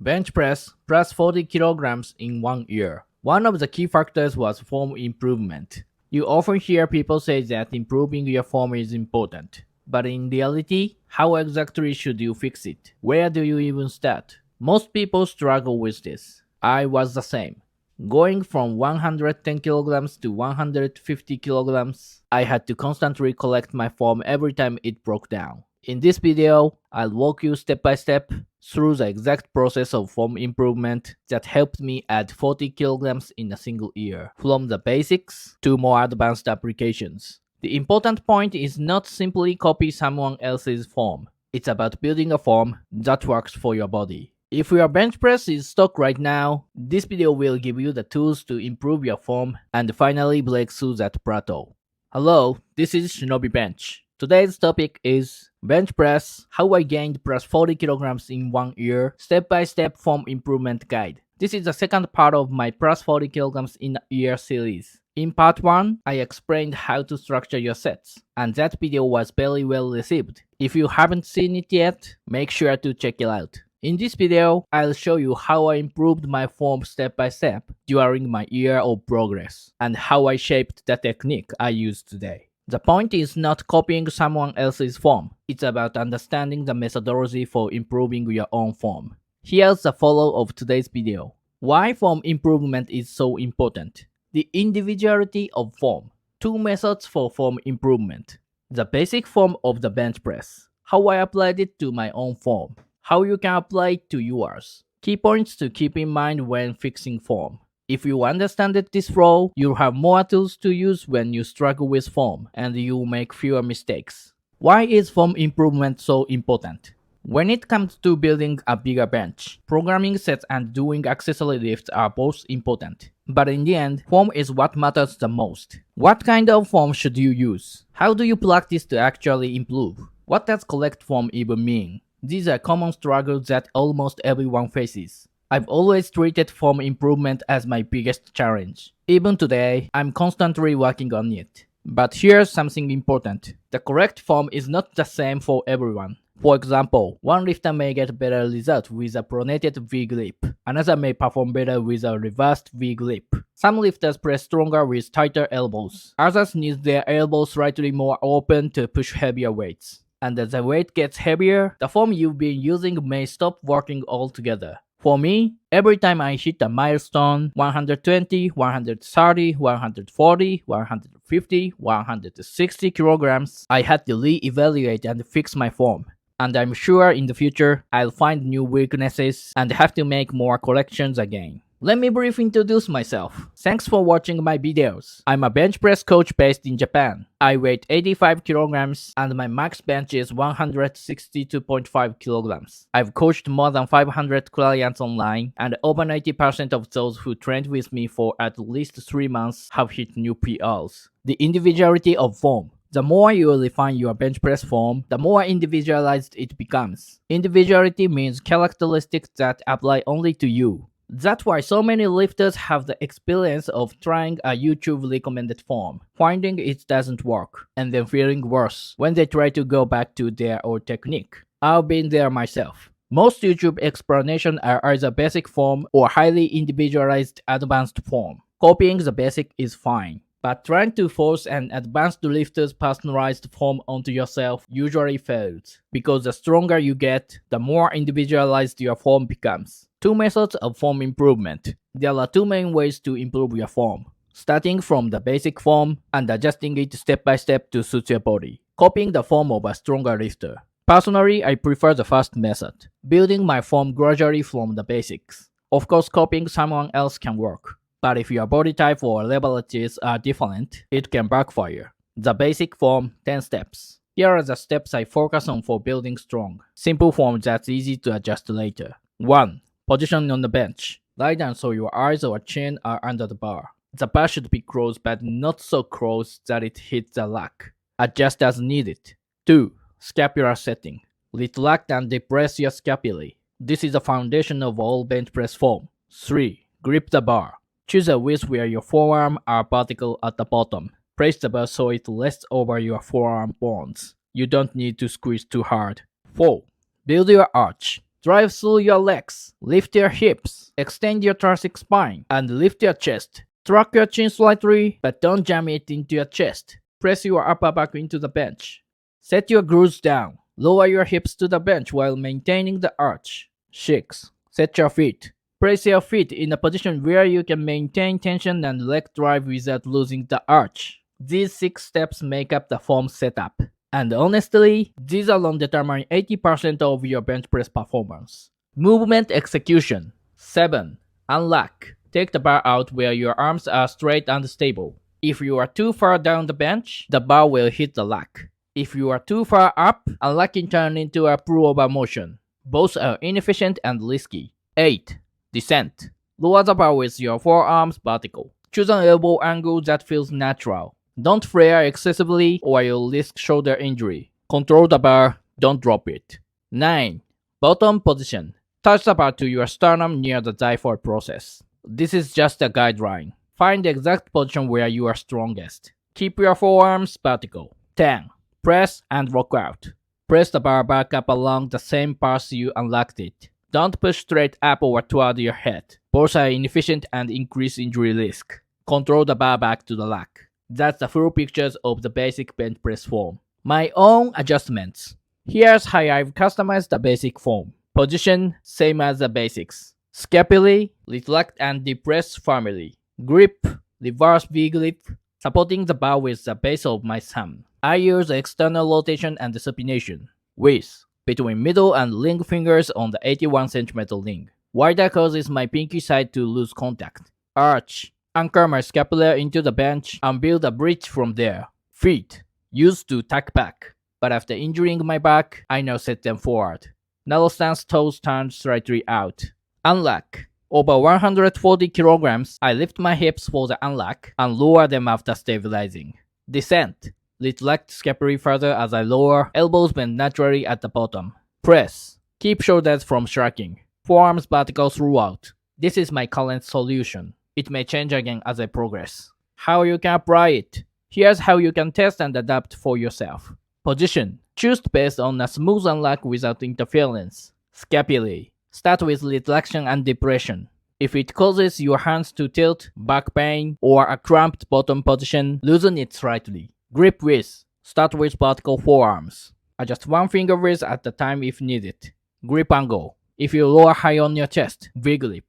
Bench press plus 40 kilograms in 1 year. One of the key factors was form improvement. You often hear people say that improving your form is important. But in reality, how exactly should you fix it? Where do you even start? Most people struggle with this. I was the same. Going from 110 kilograms to 150 kilograms, I had to constantly correct my form every time it broke down. In this video, I'll walk you step by step through the exact process of form improvement that helped me add 40 kilograms in a single year, from the basics to more advanced applications. The important point is not simply copy someone else's form. It's about building a form that works for your body. If your bench press is stuck right now, this video will give you the tools to improve your form and finally break through that plateau. Hello, this is Shinobi Bench. Today's topic is bench press, how I gained plus 40 kilograms in 1 year, step-by-step form improvement guide. This is the second part of my plus 40 kilograms in a year series. In part 1, I explained how to structure your sets, and that video was very well received. If you haven't seen it yet, make sure to check it out. In this video, I'll show you how I improved my form step by step during my year of progress, and how I shaped the technique I use today. The point is not copying someone else's form, it's about understanding the methodology for improving your own form. Here's the follow of today's video. Why form improvement is so important. The individuality of form. 2 methods for form improvement. The basic form of the bench press. How I applied it to my own form. How you can apply it to yours. Key points to keep in mind when fixing form. If you understand this flow, you'll have more tools to use when you struggle with form, and you'll make fewer mistakes. Why is form improvement so important? When it comes to building a bigger bench, programming sets and doing accessory lifts are both important. But in the end, form is what matters the most. What kind of form should you use? How do you practice to actually improve? What does correct form even mean? These are common struggles that almost everyone faces. I've always treated form improvement as my biggest challenge. Even today, I'm constantly working on it. But here's something important. The correct form is not the same for everyone. For example, one lifter may get better results with a pronated V-grip. Another may perform better with a reversed V-grip. Some lifters press stronger with tighter elbows. Others need their elbows slightly more open to push heavier weights. And as the weight gets heavier, the form you've been using may stop working altogether. For me, every time I hit a milestone, 120, 130, 140, 150, 160 kilograms, I had to re-evaluate and fix my form. And I'm sure in the future, I'll find new weaknesses and have to make more corrections again. Let me briefly introduce myself. Thanks for watching my videos. I'm a bench press coach based in Japan. I weigh 85 kilograms and my max bench is 162.5 kilograms. I've coached more than 500 clients online, and over 90% of those who trained with me for at least 3 months have hit new PRs. The individuality of form. The more you refine your bench press form, the more individualized it becomes. Individuality means characteristics that apply only to you. That's why so many lifters have the experience of trying a YouTube recommended form, finding it doesn't work, and then feeling worse when they try to go back to their old technique. I've been there myself. Most YouTube explanations are either basic form or highly individualized advanced form. Copying the basic is fine, but trying to force an advanced lifter's personalized form onto yourself usually fails, because the stronger you get, the more individualized your form becomes. 2 methods of form improvement. There are 2 main ways to improve your form. Starting from the basic form and adjusting it step by step to suit your body. Copying the form of a stronger lifter. Personally, I prefer the first method. Building my form gradually from the basics. Of course, copying someone else can work. But if your body type or leverages are different, it can backfire. The basic form, 10 steps. Here are the steps I focus on for building strong, simple form that's easy to adjust later. 1. Position on the bench. Lie down so your eyes or chin are under the bar. The bar should be close but not so close that it hits the rack. Adjust as needed. 2. Scapular setting. Retract and depress your scapulae. This is the foundation of all bench press form. 3. Grip the bar. Choose a width where your forearm are vertical at the bottom. Place the bar so it rests over your forearm bones. You don't need to squeeze too hard. 4. Build your arch. Drive through your legs, lift your hips, extend your thoracic spine, and lift your chest. Track your chin slightly, but don't jam it into your chest. Press your upper back into the bench. Set your glutes down. Lower your hips to the bench while maintaining the arch. 6. Set your feet. Place your feet in a position where you can maintain tension and leg drive without losing the arch. These 6 steps make up the form setup. And honestly, these alone determine 80% of your bench press performance. Movement execution. 7. Unlock. Take the bar out where your arms are straight and stable. If you are too far down the bench, the bar will hit the lock. If you are too far up, unlocking turns into a pullover motion. Both are inefficient and risky. 8. Descent. Lower the bar with your forearms vertical. Choose an elbow angle that feels natural. Don't flare excessively or you'll risk shoulder injury. Control the bar, don't drop it. 9. Bottom position. Touch the bar to your sternum near the xiphoid process. This is just a guideline. Find the exact position where you are strongest. Keep your forearms vertical. 10. Press and rock out. Press the bar back up along the same path you unlocked it. Don't push straight up or toward your head. Both are inefficient and increase injury risk. Control the bar back to the lock. That's the full pictures of the basic bench press form. My own adjustments. Here's how I've customized the basic form. Position, same as the basics. Scapulae, retract and depress firmly. Grip, reverse V-grip, supporting the bar with the base of my thumb. I use external rotation and supination. Width, between middle and ring fingers on the 81 cm ring. Wider causes my pinky side to lose contact. Arch, anchor my scapula into the bench and build a bridge from there. Feet, used to tuck back, but after injuring my back, I now set them forward. Narrow stance, toes turned slightly out. Unlock. Over 140 kilograms, I lift my hips for the unlock and lower them after stabilizing. Descent. Retract scapulae further as I lower, elbows bend naturally at the bottom. Press. Keep shoulders from shrinking. Forearms vertical throughout. This is my current solution. It may change again as I progress. How you can apply it. Here's how you can test and adapt for yourself. Position. Choose based on a smooth unlock without interference. Scapulae. Start with retraction and depression. If it causes your hands to tilt, back pain, or a cramped bottom position, loosen it slightly. Grip width. Start with vertical forearms. Adjust one finger width at a time if needed. Grip angle. If you lower high on your chest, V-grip.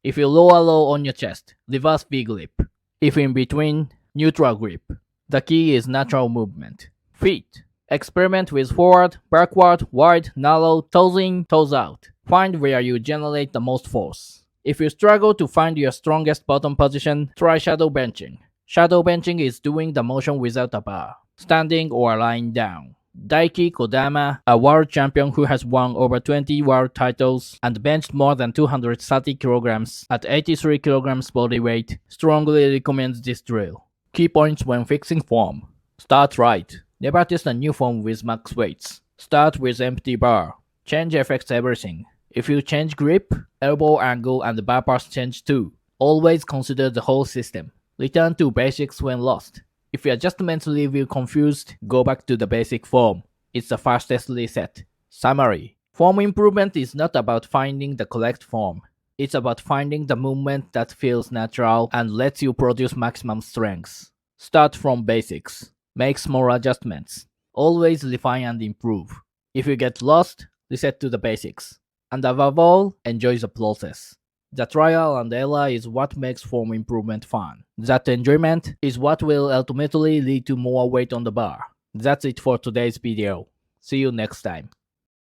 If you lower low on your chest, reverse V-grip. If in between, neutral grip. The key is natural movement. Feet. Experiment with forward, backward, wide, narrow, toes in, toes out. Find where you generate the most force. If you struggle to find your strongest bottom position, try shadow benching. Shadow benching is doing the motion without a bar, standing or lying down. Daiki Kodama, a world champion who has won over 20 world titles and benched more than 230 kilograms at 83 kilograms body weight, strongly recommends this drill. Key points when fixing form. Start right. Never test a new form with max weights. Start with empty bar. Change affects everything. If you change grip, elbow angle and bar path change too. Always consider the whole system. Return to basics when lost. If your adjustments leave you confused, go back to the basic form. It's the fastest reset. Summary. Form improvement is not about finding the correct form. It's about finding the movement that feels natural and lets you produce maximum strength. Start from basics. Make small adjustments. Always refine and improve. If you get lost, reset to the basics. And above all, enjoy the process. The trial and error is what makes form improvement fun. That enjoyment is what will ultimately lead to more weight on the bar. That's it for today's video. See you next time.